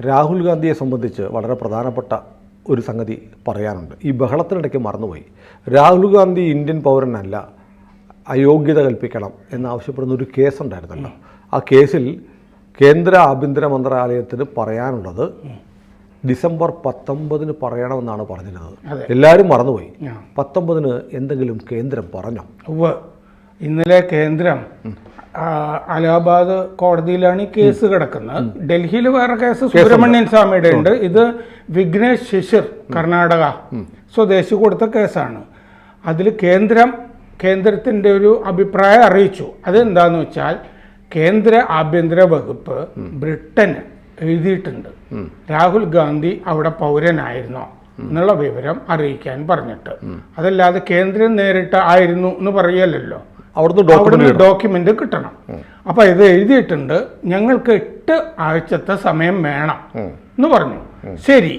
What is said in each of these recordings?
രാഹുൽ ഗാന്ധിയെ സംബന്ധിച്ച് വളരെ പ്രധാനപ്പെട്ട ഒരു സംഗതി പറയാനുണ്ട്. ഈ ബഹളത്തിനിടയ്ക്ക് മറന്നുപോയി. രാഹുൽ ഗാന്ധി ഇന്ത്യൻ പൗരനല്ല, അയോഗ്യത കൽപ്പിക്കണം എന്നാവശ്യപ്പെടുന്ന ഒരു കേസുണ്ടായിരുന്നല്ലോ. ആ കേസിൽ കേന്ദ്ര ആഭ്യന്തര മന്ത്രാലയത്തിന് പറയാനുള്ളത് ഡിസംബർ 19 പറയണമെന്നാണ് പറഞ്ഞിരുന്നത്. എല്ലാവരും മറന്നുപോയി. 19 എന്തെങ്കിലും കേന്ദ്രം പറഞ്ഞോ? ഇന്നലെ കേന്ദ്രം അലഹാബാദ് കോടതിയിലാണ് ഈ കേസ് കിടക്കുന്നത്. ഡൽഹിയിൽ വേറെ കേസ് സുബ്രഹ്മണ്യൻ സ്വാമിയുടെ ഉണ്ട്. ഇത് വിഘ്നേഷ് ശിശിർ കർണാടക സ്വദേശി കൊടുത്ത കേസാണ്. അതിൽ കേന്ദ്രത്തിൻ്റെ ഒരു അഭിപ്രായം അറിയിച്ചു. അതെന്താന്ന് വെച്ചാൽ കേന്ദ്ര ആഭ്യന്തര വകുപ്പ് ബ്രിട്ടന് എഴുതിയിട്ടുണ്ട് രാഹുൽ ഗാന്ധി അവിടെ പൗരനായിരുന്നോ എന്നുള്ള വിവരം അറിയിക്കാൻ പറഞ്ഞിട്ട്. അതല്ലാതെ കേന്ദ്രം നേരിട്ട് ആയിരുന്നു എന്ന് പറയല്ലോ, അവിടുന്ന് ഡോക്യുമെന്റ് കിട്ടണം. അപ്പൊ ഇത് എഴുതിയിട്ടുണ്ട്, ഞങ്ങൾക്ക് 8 ആഴ്ചത്തെ സമയം വേണം എന്ന് പറഞ്ഞു. ശരി,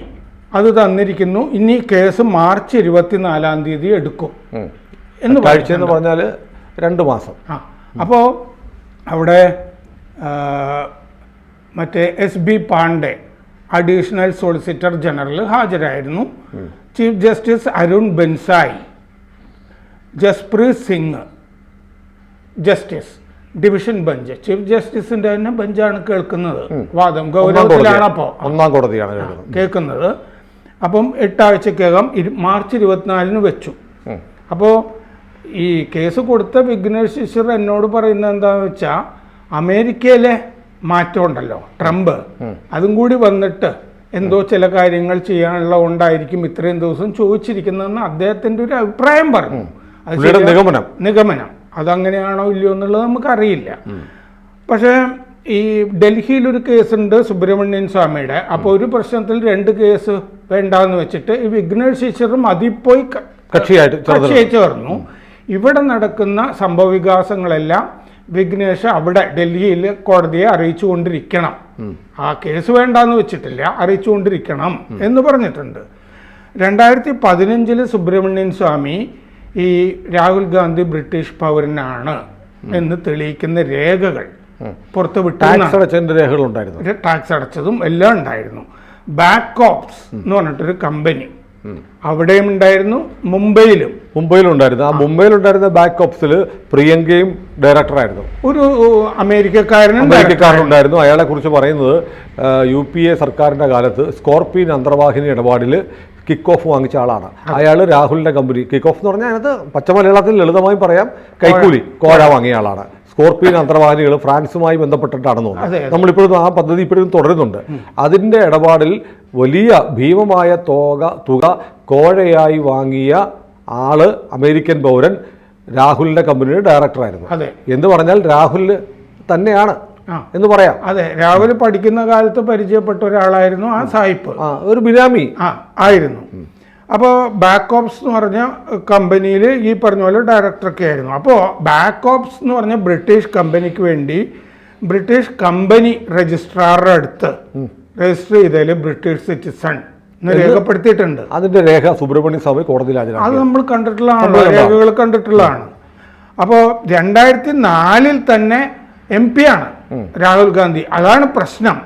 അത് തന്നിരിക്കുന്നു. ഇനി കേസ് മാർച്ച് 24 എടുക്കും എന്ന് പറഞ്ഞാൽ 2 മാസം. അപ്പോൾ അവിടെ മറ്റേ SB Pandey additional solicitor general ഹാജരായിരുന്നു. ചീഫ് ജസ്റ്റിസ് അരുൺ ബെൻസായി, Jaspreet Singh justice, division bench, chief ജസ്റ്റിസിന്റെ തന്നെ ബെഞ്ചാണ് കേൾക്കുന്നത് വാദം. ഗൗരവത്തിലാണ് അപ്പോൾ ഒന്നാം കോടതിയാണ് കേൾക്കുന്നത്. അപ്പം 8 ആഴ്ചക്കകം മാർച്ച് 24 വെച്ചു. അപ്പോൾ ഈ കേസ് കൊടുത്ത വിഘ്നേഷ് ശിശിർ എന്നോട് പറയുന്നത് എന്താണെന്ന് വെച്ചാൽ, അമേരിക്കയിലെ മാറ്റം ഉണ്ടല്ലോ, ട്രംപ്, അതും കൂടി വന്നിട്ട് എന്തോ ചില കാര്യങ്ങൾ ചെയ്യാനുള്ള കൊണ്ടായിരിക്കും ഇത്രയും ദിവസം ചോദിച്ചിരിക്കുന്നതെന്ന് അദ്ദേഹത്തിൻ്റെ ഒരു അഭിപ്രായം പറഞ്ഞു. നിഗമനം അതങ്ങനെയാണോ ഇല്ലയോ എന്നുള്ളത് നമുക്കറിയില്ല. പക്ഷേ ഈ ഡൽഹിയിലൊരു കേസുണ്ട് സുബ്രഹ്മണ്യൻ സ്വാമിയുടെ. അപ്പോൾ ഒരു പ്രശ്നത്തിൽ 2 കേസ് വേണ്ടാന്ന് വെച്ചിട്ട് ഈ വിഘ്നേഷ് ശിശിറും അതിൽ പോയി കക്ഷിയായി ചേർന്നു. ഇവിടെ നടക്കുന്ന സംഭവവികാസങ്ങളെല്ലാം വിഘ്നേഷ് അവിടെ ഡൽഹിയിൽ കോടതിയെ അറിയിച്ചുകൊണ്ടിരിക്കണം. ആ കേസ് വേണ്ടാന്ന് വെച്ചിട്ടില്ല, അറിയിച്ചുകൊണ്ടിരിക്കണം എന്ന് പറഞ്ഞിട്ടുണ്ട്. 2015 സുബ്രഹ്മണ്യൻ സ്വാമി ഈ രാഹുൽ ഗാന്ധി ബ്രിട്ടീഷ് പൗരനാണ് എന്ന് തെളിയിക്കുന്ന രേഖകൾ പുറത്തുവിട്ടു. ടാക്സ് അടച്ചതും എല്ലാം ഉണ്ടായിരുന്നു. ബാക്ക് ഓപ്സ് എന്ന് പറഞ്ഞിട്ടൊരു കമ്പനി അവിടെയും ഉണ്ടായിരുന്നു, മുംബൈയിലുണ്ടായിരുന്നു. ആ മുംബൈയിലുണ്ടായിരുന്ന ബാക്ക് ഓപ്സിൽ പ്രിയങ്കയും ഡയറക്ടറായിരുന്നു. ഒരു അമേരിക്കക്കാരനുണ്ടായിരുന്നു. അയാളെ കുറിച്ച് പറയുന്നത് UPA സർക്കാരിൻ്റെ കാലത്ത് സ്കോർപിയൻ അന്തർവാഹിനി ഇടപാടിൽ കിക്ക് ഓഫ് വാങ്ങിച്ച ആളാണ്. അയാൾ രാഹുലിൻ്റെ കമ്പനി, കിക്ക് ഓഫ് എന്ന് പറഞ്ഞാൽ അതിനകത്ത് പച്ചമലയാളത്തിൽ ലളിതമായും പറയാം, കൈക്കൂലി കോഴ വാങ്ങിയ ആളാണ്. സ്കോർപിയൻ അന്തർവാഹിനികൾ ഫ്രാൻസുമായി ബന്ധപ്പെട്ടിട്ടാണെന്ന് തോന്നുന്നു. നമ്മളിപ്പോഴും ആ പദ്ധതി ഇപ്പോഴും തുടരുന്നുണ്ട്. അതിൻ്റെ ഇടപാടിൽ വലിയ ഭീമമായ തുക കോഴയായി വാങ്ങിയ ആള് അമേരിക്കൻ പൗരൻ രാഹുലിൻ്റെ കമ്പനിയുടെ ഡയറക്ടറായിരുന്നു. എന്ന് പറഞ്ഞാൽ രാഹുൽ തന്നെയാണ് എന്ന് പറയാം. അതെ, രാഹുൽ പഠിക്കുന്ന കാലത്ത് പരിചയപ്പെട്ട ഒരാളായിരുന്നു ആ സായിപ്പ്, ഒരു ബിനാമി ആയിരുന്നു. അപ്പോൾ ബാക്ക് ഓപ്സ് എന്ന് പറഞ്ഞ കമ്പനിയിൽ ഈ പറഞ്ഞ പോലെ ഡയറക്ടറൊക്കെ ആയിരുന്നു. അപ്പോൾ ബാക്ക് ഓപ്സ് എന്ന് പറഞ്ഞ ബ്രിട്ടീഷ് കമ്പനിക്ക് വേണ്ടി ബ്രിട്ടീഷ് കമ്പനി രജിസ്ട്രാറുടെ അടുത്ത് രജിസ്റ്റർ ചെയ്തതിൽ ബ്രിട്ടീഷ് സിറ്റിസൺ രേഖപ്പെടുത്തിയിട്ടുണ്ട്. അതിന്റെ രേഖ സുബ്രഹ്മണ്യ സ്വാമി കോടതിയിൽ അത് നമ്മൾ കണ്ടിട്ടുള്ളതാണ്, രേഖകൾ കണ്ടിട്ടുള്ളതാണ്. അപ്പോൾ 2004 തന്നെ MP ആണ് രാഹുൽ ഗാന്ധി. അതാണ് പ്രശ്നം.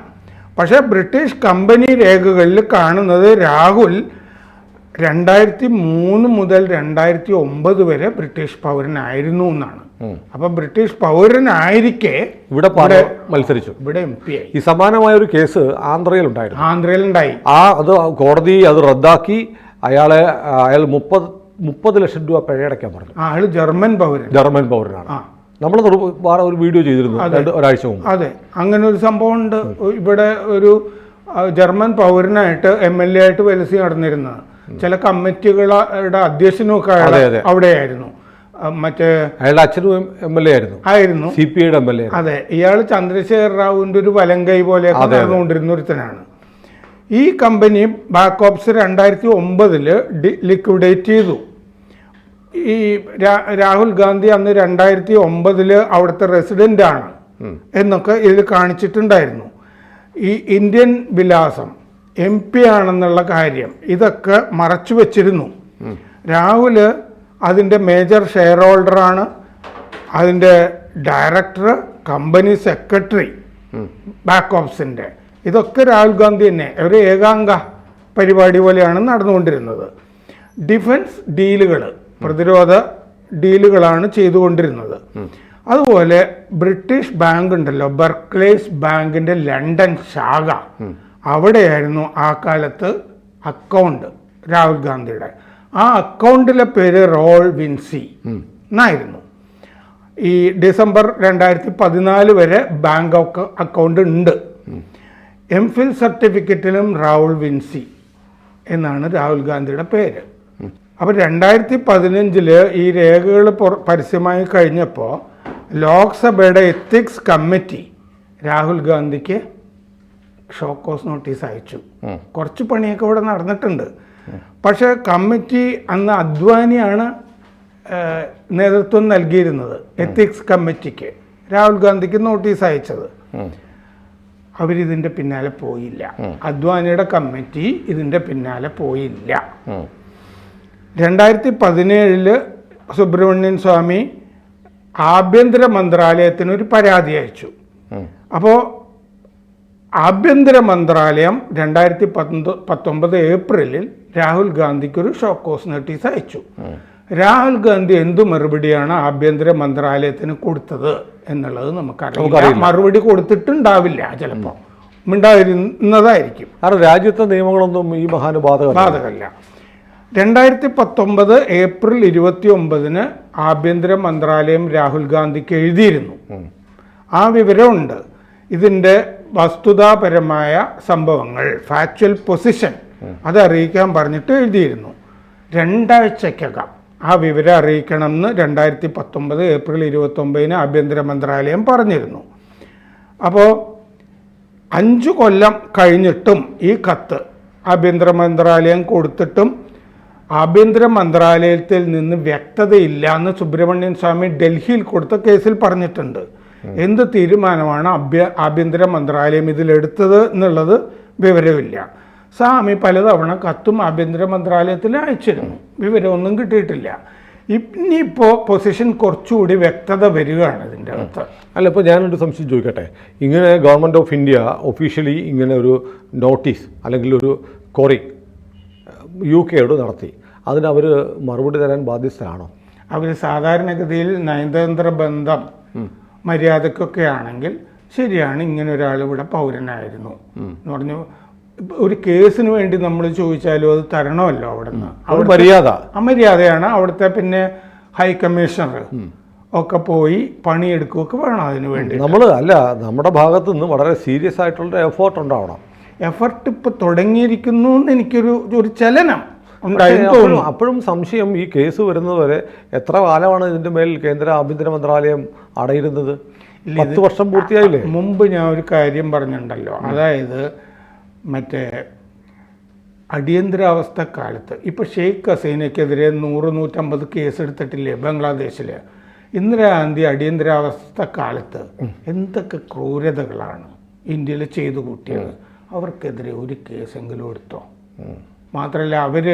പക്ഷേ ബ്രിട്ടീഷ് കമ്പനി രേഖകളിൽ കാണുന്നത് രാഹുൽ 2003 മുതൽ 2009 വരെ ബ്രിട്ടീഷ് പൗരനായിരുന്നു എന്നാണ്. അപ്പൊ ബ്രിട്ടീഷ് പൗരനായിരിക്കെ ഇവിടെ മത്സരിച്ചു, ഇവിടെ MP ആയി. ഈ സമാനമായ ഒരു കേസ് ആന്ധ്രയിലുണ്ടായി. അത് കോടതി അത് റദ്ദാക്കി അയാൾ 30 ലക്ഷം രൂപ പിഴയടയ്ക്കാൻ പറഞ്ഞു. അയാൾ ജർമ്മൻ പൗരനാണ്. നമ്മൾ ഒരു വീഡിയോ ചെയ്തിരുന്നു ഒരാഴ്ച മുമ്പ്. അതെ, അങ്ങനെ ഒരു സംഭവം ഉണ്ട്. ഇവിടെ ഒരു ജർമ്മൻ പൗരനായിട്ട് MLA ആയിട്ട് വെലസി നടന്നിരുന്നത്. ചില കമ്മിറ്റികളുടെ അധ്യക്ഷനും ഒക്കെ അവിടെയായിരുന്നു. മറ്റേ അയാളുടെ അച്ഛനും MLA ആയിരുന്നു, CPIയുടെ MLA. അതെ, ഇയാൾ ചന്ദ്രശേഖർ റാവുവിന്റെ ഒരു വലങ്കൈ പോലെയൊക്കെ നടന്നുകൊണ്ടിരുന്ന ഒരുത്തനാണ്. ഈ കമ്പനി ബാക്ക് ഓപ്സ് 2009 ലിക്വിഡേറ്റ് ചെയ്തു. ഈ രാഹുൽ ഗാന്ധി അന്ന് 2009 അവിടുത്തെ റെസിഡന്റ് ആണ് എന്നൊക്കെ ഇതിൽ കാണിച്ചിട്ടുണ്ടായിരുന്നു. ഈ ഇന്ത്യൻ വിലാസം, MP ആണെന്നുള്ള കാര്യം ഇതൊക്കെ മറച്ചു വെച്ചിരുന്നു. രാഹുൽ അതിൻ്റെ മേജർ ഷെയർ ഹോൾഡറാണ്, അതിൻ്റെ ഡയറക്ടർ, കമ്പനി സെക്രട്ടറി, ബാക്ക് ഓപ്സിൻ്റെ ഇതൊക്കെ രാഹുൽ ഗാന്ധി തന്നെ ഒരു ഏകാംഗ പരിപാടി പോലെയാണ് നടന്നുകൊണ്ടിരുന്നത്. ഡിഫൻസ് ഡീലുകൾ, പ്രതിരോധ ഡീലുകളാണ് ചെയ്തുകൊണ്ടിരുന്നത്. അതുപോലെ ബ്രിട്ടീഷ് ബാങ്ക് ഉണ്ടല്ലോ, ബർക്ലേസ് ബാങ്കിന്റെ ലണ്ടൻ ശാഖ, അവിടെയായിരുന്നു ആ കാലത്ത് അക്കൗണ്ട് രാഹുൽ ഗാന്ധിയുടെ. ആ അക്കൗണ്ടിലെ പേര് റോൾ വിൻസി എന്നായിരുന്നു. ഈ ഡിസംബർ 2014 വരെ ബാങ്ക് അക്കൗണ്ട് ഉണ്ട്. എംഫിൽ സർട്ടിഫിക്കറ്റിലും രാഹുൽ വിൻസി എന്നാണ് രാഹുൽ ഗാന്ധിയുടെ പേര്. അപ്പോൾ 2015 ഈ രേഖകൾ പരസ്യമായി കഴിഞ്ഞപ്പോൾ ലോക്സഭയുടെ എത്തിക്സ് കമ്മിറ്റി രാഹുൽ ഗാന്ധിക്ക് ഷോക്കോസ് നോട്ടീസ് അയച്ചു. കുറച്ച് പണിയൊക്കെ ഇവിടെ നടന്നിട്ടുണ്ട്. പക്ഷേ കമ്മിറ്റി അന്ന് അദ്വാനിയാണ് നേതൃത്വം നൽകിയിരുന്നത്. എത്തിക്സ് കമ്മിറ്റിക്ക് രാഹുൽ ഗാന്ധിക്ക് നോട്ടീസ് അയച്ചത്. അവരിതിൻ്റെ പിന്നാലെ പോയില്ല. അദ്വാനിയുടെ കമ്മിറ്റി ഇതിൻ്റെ പിന്നാലെ പോയില്ല. 2017 സുബ്രഹ്മണ്യൻ സ്വാമി ആഭ്യന്തര മന്ത്രാലയത്തിന് ഒരു പരാതി അയച്ചു. അപ്പോൾ ആഭ്യന്തര മന്ത്രാലയം 2019 ഏപ്രിലിൽ രാഹുൽ ഗാന്ധിക്ക് ഒരു ഷോക്കോസ് നോട്ടീസ് അയച്ചു. രാഹുൽ ഗാന്ധി എന്തു മറുപടിയാണ് ആഭ്യന്തര മന്ത്രാലയത്തിന് കൊടുത്തത് എന്നുള്ളത് നമുക്കറിയാം. മറുപടി കൊടുത്തിട്ടുണ്ടാവില്ല, ചിലപ്പോൾ ഉണ്ടായിരുന്നതായിരിക്കും. കാരണം രാജ്യത്തെ നിയമങ്ങളൊന്നും ഈ ബാധകമല്ല. 2019 ഏപ്രിൽ 29 ആഭ്യന്തര മന്ത്രാലയം രാഹുൽ ഗാന്ധിക്ക് എഴുതിയിരുന്നു. ആ വിവരമുണ്ട്. ഇതിൻ്റെ വസ്തുതാപരമായ സംഭവങ്ങൾ, ഫാക്ച്വൽ പൊസിഷൻ അത് അറിയിക്കാൻ പറഞ്ഞിട്ട് എഴുതിയിരുന്നു. 2 ആഴ്ചക്കകം ആ വിവരം അറിയിക്കണമെന്ന് 2019 ഏപ്രിൽ 29 ആഭ്യന്തര മന്ത്രാലയം പറഞ്ഞിരുന്നു. അപ്പോൾ 5 കൊല്ലം കഴിഞ്ഞിട്ടും ഈ കത്ത് ആഭ്യന്തര മന്ത്രാലയം കൊടുത്തിട്ടും ആഭ്യന്തര മന്ത്രാലയത്തിൽ നിന്ന് വ്യക്തതയില്ല എന്ന് സുബ്രഹ്മണ്യൻ സ്വാമി ഡൽഹിയിൽ കൊടുത്ത കേസിൽ പറഞ്ഞിട്ടുണ്ട്. എന്ത് തീരുമാനമാണ് ആഭ്യന്തര മന്ത്രാലയം ഇതിലെടുത്തത് എന്നുള്ളത് വിവരമില്ല. സ്വാമി പലതവണ കത്തും ആഭ്യന്തര മന്ത്രാലയത്തിൽ അയച്ചിരുന്നു, വിവരമൊന്നും കിട്ടിയിട്ടില്ല. ഇനിയിപ്പോൾ പൊസിഷൻ കുറച്ചുകൂടി വ്യക്തത വരികയാണ് ഇതിൻ്റെ അകത്ത്. അല്ല, ഇപ്പോൾ ഞാനൊരു സംശയം ചോദിക്കട്ടെ. ഇങ്ങനെ ഗവൺമെൻറ് ഓഫ് ഇന്ത്യ ഒഫീഷ്യലി ഇങ്ങനെ ഒരു നോട്ടീസ് അല്ലെങ്കിൽ ഒരു ക്വറി UK നടത്തി, അതിന് അവർ മറുപടി തരാൻ ബാധ്യസ്ഥരാണോ? അവർ സാധാരണഗതിയിൽ നയതന്ത്ര ബന്ധം മര്യാദക്കൊക്കെ ആണെങ്കിൽ ശരിയാണ്, ഇങ്ങനെ ഒരാൾ ഇവിടെ പൗരനായിരുന്നു എന്ന് പറഞ്ഞു ഒരു കേസിന് വേണ്ടി നമ്മൾ ചോദിച്ചാലും അത് തരണമല്ലോ. അവിടുന്ന് മര്യാദയാണ്. അവിടുത്തെ പിന്നെ ഹൈക്കമ്മീഷണർ ഒക്കെ പോയി പണിയെടുക്കുകയൊക്കെ വേണം അതിനു വേണ്ടി. നമ്മുടെ ഭാഗത്തു നിന്ന് വളരെ സീരിയസ് ആയിട്ടുള്ള എഫേർട്ട് ഉണ്ടാവണം. എഫർട്ട് ഇപ്പൊ തുടങ്ങിയിരിക്കുന്നു എന്ന് എനിക്കൊരു ചലനം ഉണ്ടായിരുന്നു തോന്നുന്നു. അപ്പോഴും സംശയം, ഈ കേസ് വരുന്നതുവരെ എത്ര കാലമാണ് ഇതിന്റെ മേൽ കേന്ദ്ര ആഭ്യന്തര മന്ത്രാലയം അടയിരുന്നത്? 10 വർഷം പൂർത്തിയായില്ലേ? മുമ്പ് ഞാൻ ഒരു കാര്യം പറഞ്ഞിട്ടുണ്ടല്ലോ, അതായത് മറ്റേ അടിയന്തരാവസ്ഥ കാലത്ത് ഇപ്പോൾ ഷെയ്ഖ് ഹസീനയ്ക്കെതിരെ 100-150 കേസ് എടുത്തിട്ടില്ലേ ബംഗ്ലാദേശിൽ? ഇന്ദിരാഗാന്ധി അടിയന്തരാവസ്ഥ കാലത്ത് എന്തൊക്കെ ക്രൂരതകളാണ് ഇന്ത്യയിൽ ചെയ്തു കൂട്ടിയത്. അവർക്കെതിരെ ഒരു കേസെങ്കിലും എടുത്തോ? മാത്രമല്ല, അവർ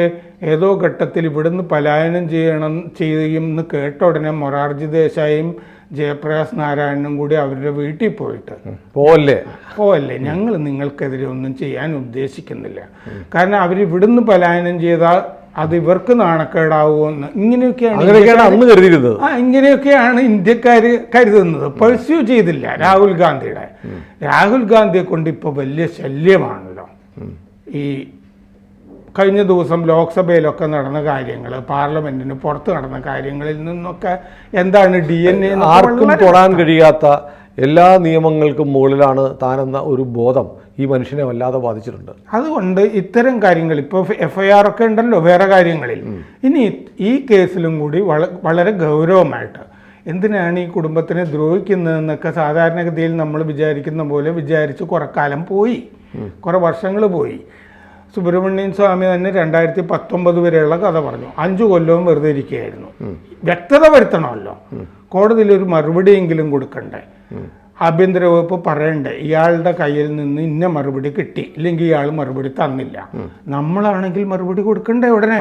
ഏതോ ഘട്ടത്തിൽ ഇവിടുന്ന് പലായനം ചെയ്യും എന്ന് കേട്ട ഉടനെ മൊറാർജി ദേശായിയും ജയപ്രകാശ് നാരായണനും കൂടി അവരുടെ വീട്ടിൽ പോയിട്ട് പോവല്ലേ ഞങ്ങൾ നിങ്ങൾക്കെതിരെ ഒന്നും ചെയ്യാൻ ഉദ്ദേശിക്കുന്നില്ല, കാരണം അവർ ഇവിടുന്ന് പലായനം ചെയ്താൽ അത് ഇവർക്ക് നാണക്കേടാവുമെന്ന് ഇങ്ങനെയൊക്കെയാണ് ഇന്ത്യക്കാർ കരുതുന്നത്. പെർസ്യൂ ചെയ്തില്ല രാഹുൽ ഗാന്ധിയെ കൊണ്ട് ഇപ്പോൾ വലിയ ശല്യമാണല്ലോ. ഈ കഴിഞ്ഞ ദിവസം ലോക്സഭയിലൊക്കെ നടന്ന കാര്യങ്ങൾ, പാർലമെന്റിന് പുറത്ത് നടന്ന കാര്യങ്ങളിൽ നിന്നൊക്കെ എന്താണ് DNA ആർക്കും തൊടാൻ കഴിയാത്ത എല്ലാ നിയമങ്ങൾക്കും മുകളിലാണ് താനെന്ന ഒരു ബോധം ഈ മനുഷ്യനെ വല്ലാതെ ബാധിച്ചിട്ടുണ്ട്. അതുകൊണ്ട് ഇത്തരം കാര്യങ്ങൾ ഇപ്പോൾ FIR ഒക്കെ ഉണ്ടല്ലോ വേറെ കാര്യങ്ങളിൽ, ഇനി ഈ കേസിലും കൂടി വളരെ ഗൗരവമായിട്ട് എന്തിനാണ് ഈ കുടുംബത്തിനെ ദ്രോഹിക്കുന്നതെന്നൊക്കെ സാധാരണഗതിയിൽ നമ്മൾ വിചാരിക്കുന്ന പോലെ വിചാരിച്ച് കുറെ കാലം പോയി, കുറെ വർഷങ്ങൾ പോയി. സുബ്രഹ്മണ്യൻ സ്വാമി തന്നെ 2019 വരെയുള്ള കഥ പറഞ്ഞു. 5 കൊല്ലവും വെറുതെ ഇരിക്കുകയായിരുന്നു. വ്യക്തത വരുത്തണമല്ലോ, കോടതിയിൽ ഒരു മറുപടിയെങ്കിലും കൊടുക്കണ്ടേ, ആഭ്യന്തര വകുപ്പ് പറയണ്ടേ ഇയാളുടെ കയ്യിൽ നിന്ന് ഇന്ന മറുപടി കിട്ടി, ഇല്ലെങ്കിൽ ഇയാൾ മറുപടി തന്നില്ല. നമ്മളാണെങ്കിൽ മറുപടി കൊടുക്കണ്ടേ ഉടനെ.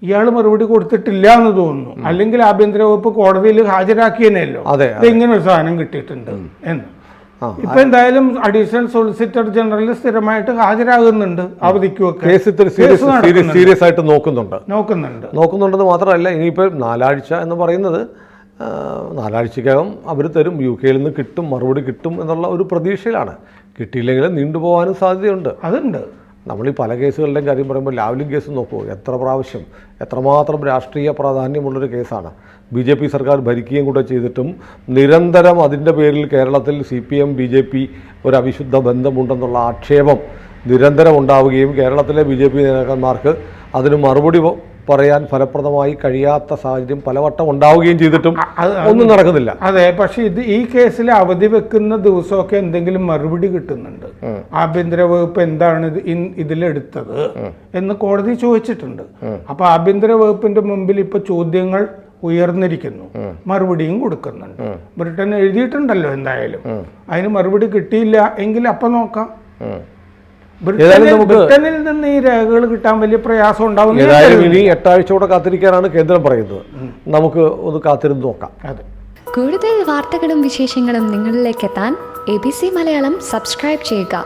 ഇയാൾ മറുപടി കൊടുത്തിട്ടില്ല എന്ന് തോന്നുന്നു, അല്ലെങ്കിൽ ആഭ്യന്തര വകുപ്പ് കോടതിയിൽ ഹാജരാക്കിയനല്ലോ ഇങ്ങനെ ഒരു സാധനം കിട്ടിയിട്ടുണ്ട് എന്ന്. ഇപ്പൊ എന്തായാലും അഡീഷണൽ സോളിസിറ്റർ ജനറൽ സ്ഥിരമായിട്ട് ഹാജരാകുന്നുണ്ട് അവധിക്കുമൊക്കെ. കേസ് ഇത്തിരി സീരിയസ് ആയിട്ട് നോക്കുന്നുണ്ടെന്ന് മാത്രമല്ല, ഇനിയിപ്പോൾ 4 ആഴ്ച എന്ന് പറയുന്നത് 4 ആഴ്ചക്കകം അവർ തരും, UK നിന്ന് കിട്ടും, മറുപടി കിട്ടും എന്നുള്ള ഒരു പ്രതീക്ഷയിലാണ്. കിട്ടിയില്ലെങ്കിലും നീണ്ടുപോകാനും സാധ്യതയുണ്ട്. അതുണ്ട്. നമ്മൾ ഈ പല കേസുകളുടെയും കാര്യം പറയുമ്പോൾ ലാവ്ലിൻ കേസ് നോക്കൂ, എത്ര പ്രാവശ്യം എത്രമാത്രം രാഷ്ട്രീയ പ്രാധാന്യമുള്ളൊരു കേസാണ്. BJP സർക്കാർ ഭരിക്കുകയും കൂടെ ചെയ്തിട്ടും നിരന്തരം അതിൻ്റെ പേരിൽ കേരളത്തിൽ CPM BJP ഒരു അവിശുദ്ധ ബന്ധമുണ്ടെന്നുള്ള ആക്ഷേപം നിരന്തരം ഉണ്ടാവുകയും കേരളത്തിലെ BJP നേതാക്കന്മാർക്ക് അതിന് മറുപടി പറയാൻ ഫലപ്രദമായി കഴിയാത്ത സാഹചര്യം പലവട്ടം ഉണ്ടാവുകയും ചെയ്തിട്ടും ഒന്നും നടക്കുന്നില്ല. അതെ, പക്ഷെ ഈ കേസിൽ അവധി വെക്കുന്ന ദിവസമൊക്കെ എന്തെങ്കിലും മറുപടി കിട്ടുന്നുണ്ട്. ആഭ്യന്തര വകുപ്പ് എന്താണ് ഇതിലെടുത്തത് എന്ന് കോടതി ചോദിച്ചിട്ടുണ്ട്. അപ്പൊ ആഭ്യന്തര വകുപ്പിന്റെ മുമ്പിൽ ഇപ്പൊ ചോദ്യങ്ങൾ ഉയർന്നിരിക്കുന്നു, മറുപടിയും കൊടുക്കുന്നുണ്ട്. ബ്രിട്ടൻ എഴുതിയിട്ടുണ്ടല്ലോ എന്തായാലും. അതിന് മറുപടി കിട്ടിയില്ല എങ്കിൽ അപ്പൊ നോക്കാം. ബ്രിട്ടനിൽ നിന്ന് ഈ രേഖകൾ കിട്ടാൻ വലിയ പ്രയാസം ഉണ്ടാവും. ഏതായാലും ഇനി 8 ആഴ്ചയോടെ കാത്തിരിക്കാനാണ് കേന്ദ്രം പറയുന്നത്. നമുക്ക് ഒന്ന് കാത്തിരുന്ന് നോക്കാം. അതെ, കൂടുതൽ വാർത്തകളും വിശേഷങ്ങളും നിങ്ങളിലേക്ക് എത്താൻ ABC മലയാളം സബ്സ്ക്രൈബ് ചെയ്യുക,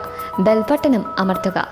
ബെൽ ബട്ടണും അമർത്തുക.